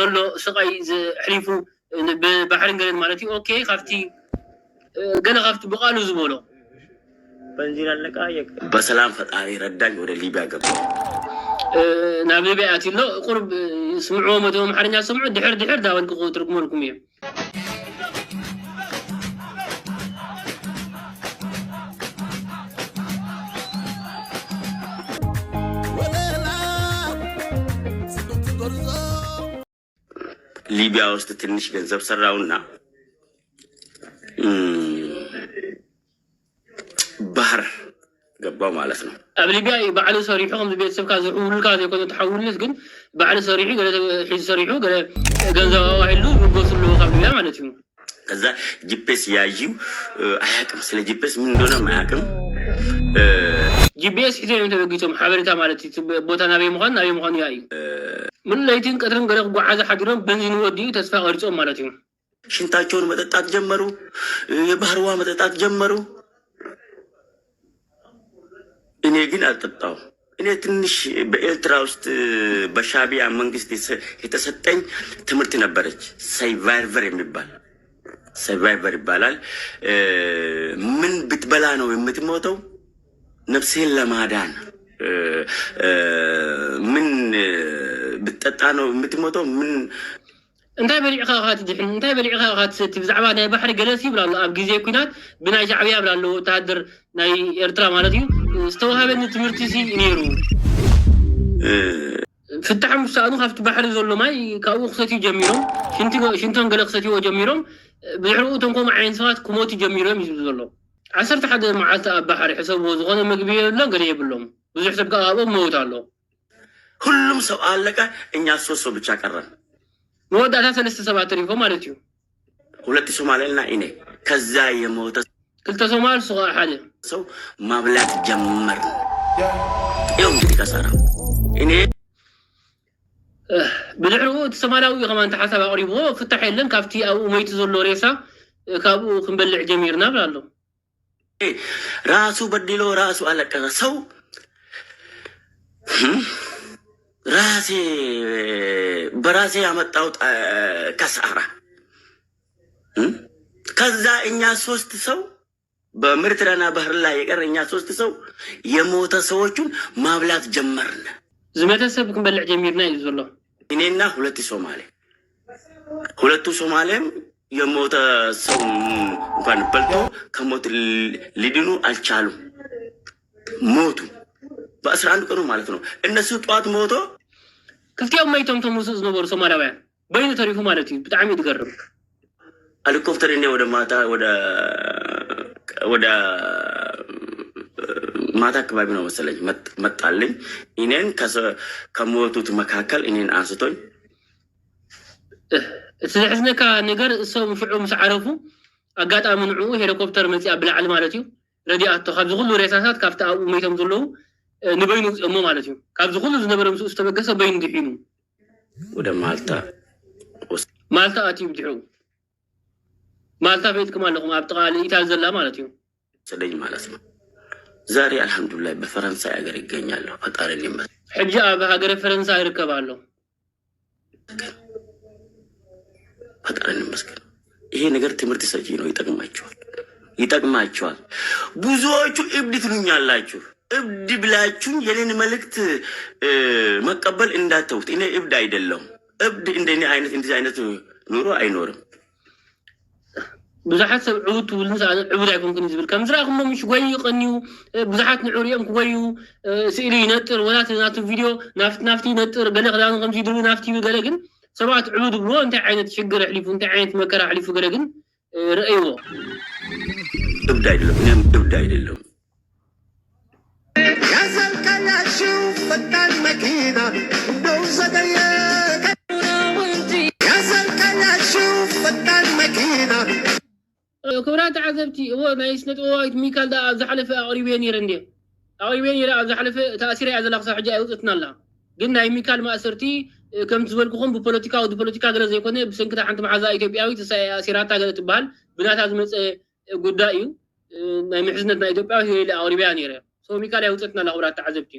كله سقي حليفو بحرين قال مالتي اوكي خافتي قال خافت بقالو زبولو بنزين اللقايق بسلام فطاري رداኝ ወደ ሊቢያ ገባ ናብ ሊቢያ አትሎ ቁርብ ስምዑ መቶም حرኛ ስምዑ ድሕር ዳወል ትርጉምልኩም እዩ ሊቢያ ውስጥ ትንሽ ገንዘብ ሰራውና ባህር ገባው ማለት ነው ኣብ ሊቢያ ባዕሉ ሰሪሑ ከም ቤተሰብ ካዝዑልካ ዘይኮነ ተሐውልስ ግን ባዕሉ ሰሪሑ ገለ ሒዝ ሰሪሑ ገለ ገንዘብ ዋሂሉ ይጎስሉ ካብ ሊቢያ ማለት እዩ ከዛ ጂፒኤስ ያጂው አያቅም ስለ ጂፒኤስ ምን እንደሆነ ማያቅም ጂፒኤስ ይዘው ተበግቶም ሐበሪታ ማለት ቦታ ናበይ መሆን ያዩ ምን ላይቲን ቀጥረን ገለ ጓዓዛ ሐድሮን በንዚን ወዲዩ ተስፋ ቀርጾም ማለት እዩ ሽንታቸውን መጠጣት ጀመሩ የባህር ውሃ መጠጣት ጀመሩ እኔ ግን አልጠጣው እኔ ትንሽ በኤርትራ ውስጥ በሻቢያ መንግስት የተሰጠኝ ትምርት ነበረች ሰርቫይቨር ይባላል ምን ብትበላ ነው የምትሞተው ነፍስህን ለማዳን ምን ብትጠጣ ነው የምትሞተው ምን እንታይ በሊዕኻ ድሕን እንታይ በሊዕኻ ካትሰቲ ብዛዕባ ናይ ባሕሪ ገለሲ ይብላሉ ኣብ ግዜ ኩናት ብናይ ሻዕብያ ይብላሉ ወታደር ናይ ኤርትራ ማለት እዩ ዝተዋሃበኒ ትምህርቲ ሲ ነይሩ ፍታሕ ምሳኑ ካብቲ ባሕሪ ዘሎ ማይ ካብኡ ክሰትዩ ጀሚሮም ሽንቶን ገለ ክሰትይዎ ጀሚሮም ብድሕሪኡ ተንኮም ዓይነት ሰባት ክሞቱ ጀሚሮም ይዝብ ዘሎ 11 መዓልቲ ኣብ ባሕሪ ሕሰብዎ ዝኾነ ምግቢ የብሎም ገለ የብሎም ብዙሕ ሰብ ካብኦም ሞት ኣሎ ሁሉም ሰው አለቀ እኛ ሶስት ሰው ብቻ ቀረን ወዳታ ሰለስተ ሰባት ተሪፎ ማለት እዩ ሁለት ሶማሌና እኔ ከዛ የሞተ ክልተ ሶማል ሱቃ ሓደ ሰው ማብላት ጀመር ይሁን ከሰራ እኔ ብድሕሪኡ ተሰማላዊ ከማን ተሓሳብ አቅሪቦ ፍታሕ የለን ካብቲ ኣብኡ መይቱ ዘሎ ሬሳ ካብኡ ክንበልዕ ጀሚርና ብላሎ ራሱ በድሎ ራሱ አለቀሰ ሰው በራሴ ያመጣው ከሳራ ከዛ እኛ ሶስት ሰው በምርትራና ባህር ላይ የቀረ እኛ ሶስት ሰው የሞተ ሰዎችን ማብላት ጀመርን ዝመተሰብ ክንበልዕ ጀሚርና ይዘሎ እኔና ሁለቱ ሶማሌም የሞተ ሰው እንኳን በልቶ ከሞት ሊድኑ አልቻሉም ሞቱ በ11 ቀኑ ማለት ነው እነሱ ጧት ሞቶ ክፍቲያው ማይቶም ተሙስ ዝነበሩ ሶማሊያውያን በይነ ተሪፉ ማለት እዩ በጣም ይትገርም ሄሊኮፕተር እኔ ወደ ማታ አካባቢ ነው መሰለኝ መጣልኝ እኔን ከሞቱት መካከል እኔን አንስቶኝ ስለሕዝነካ ነገር እሶም ፍዑ ምስ ዓረፉ አጋጣሚ ንዑ ሄሊኮፕተር መጽያ ብላዕሊ ማለት እዩ ረዲኣቶ ካብ ዝኩሉ ሬሳታት ካብቲ ኣብኡ መይቶም ዘለዉ ንበይኑ ጽሞ ማለት እዩ ካብ ዝኩሉ ዝነበረ ምስ ዝተበገሰ በይኑ ድሒኑ ወደ ማልታ አትዩ ድሑ ማልታ ፈይትኩም ኣለኹም ኣብ ጥቓ ኢታል ዘላ ማለት እዩ ሰደኝ ማለት ነው ዛሬ አልহামዱሊላህ በፈረንሳይ ሀገር ይገኛለሁ ፈጣሪን ይመስገን ሕጂ ኣብ ሀገረ ፈረንሳይ ይርከባለሁ ፈጣሪን ይመስገን ይሄ ነገር ትምህርት ሰጪ ነው ይጠቅማቸዋል ብዙዎቹ እብድ ትሉኛላችሁ እብድ ብላችሁ የኔን መልእክት መቀበል እንዳትተውት እኔ እብድ አይደለም እብድ እንደኔ አይነት እንደዚህ አይነት ኑሮ አይኖርም ብዙሓት ሰብ ዕውት ብልንሳ ዕውት አይኮንኩን ዝብል ከም ዝራእኹሞ ምሽ ጎይ ይቀኒዩ ብዙሓት ንዑርዮም ክጎዩ ስእሊ ይነጥር ወላት ናቱ ቪድዮ ናፍቲ ይነጥር ገለ ክዳኑ ከምዚ ድሩ ናፍቲ ገለ ግን ሰባት ዕውት ብሎ እንታይ ዓይነት ሽግር ሕሊፉ እንታይ ዓይነት መከራ ሕሊፉ ገለ ግን ረእይዎ እብድ አይደለም ያዘልካያችሁ ፈጣን መኪና እንደው ዘገየ ያዘልካያችሁ ፈጣን መኪና ክብራት ዓዘብቲ እዎ ናይ ስነጥበባዊት ሚካል ዳ ኣብ ዝሓለፈ ኣቕሪብየ ነይረ እንዴ ኣብ ዝሓለፈ ተኣሲረ እያ ዘላ ክሳብ ሕጂ ኣይውፅእትና ኣላ ግን ናይ ሚካል ማእሰርቲ ከምቲ ዝበልኩኹም ብፖለቲካ ገለ ዘይኮነ ብሰንኪታ ሓንቲ መሓዛ ኢትዮጵያዊት ኣሲራታ ገለ ትበሃል ብናታ ዝመፀ ጉዳይ እዩ ናይ ምሕዝነት ናይ ኢትዮጵያዊት ኣቕሪብያ ነይረ ሚካል ኣይውፅእትና ኣላ ክብራት ዓዘብቲ